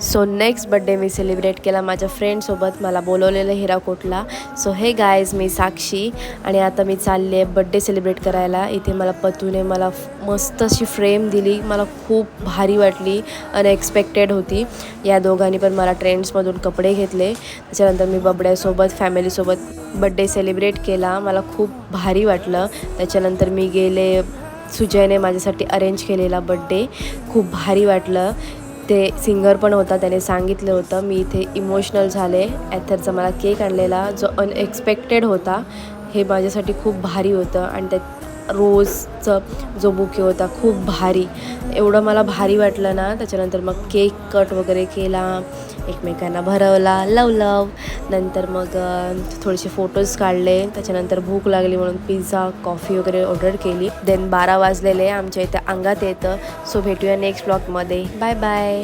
So next birthday मी celebrate केला माझ्या फ्रेंडसोबत, मला बोलवलेलं हिराकोटला. सो हे गायज, मी साक्षी आणि आता मी चालली आहे बड्डे सेलिब्रेट करायला. इथे मला पतूने मला मस्त अशी फ्रेम दिली, मला खूप भारी वाटली, अनएक्सपेक्टेड होती. या दोघांनी पण मला ट्रेंड्समधून कपडे घेतले. त्याच्यानंतर मी बबड्यासोबत फॅमिलीसोबत बड्डे सेलिब्रेट केला, मला खूप भारी वाटलं. त्याच्यानंतर मी गेले, सुजयने माझ्यासाठी अरेंज केलेला बड्डे, खूप भारी वाटलं. ते सिंगर पण होता, त्याने सांगितलं होतं. मी इथे इमोशनल झाले. ॲथरचा मला केक आणलेला जो अनएक्सपेक्टेड होता, हे माझ्यासाठी खूप भारी होतं. आणि त्यात रोजचं जो बुके होता खूप भारी, एवढं मला भारी वाटलं ना. त्याच्यानंतर मग केक कट वगैरे केला, एकमेकांना भरवला, लव. नंतर मग थोडेसे फोटोज काढले. त्याच्यानंतर भूक लागली म्हणून पिझ्झा कॉफी वगैरे ऑर्डर केली. देन 12 वाजलेले, आमच्या इथे अंगात येतं. सो भेटूया नेक्स्ट ब्लॉगमध्ये. Bye bye.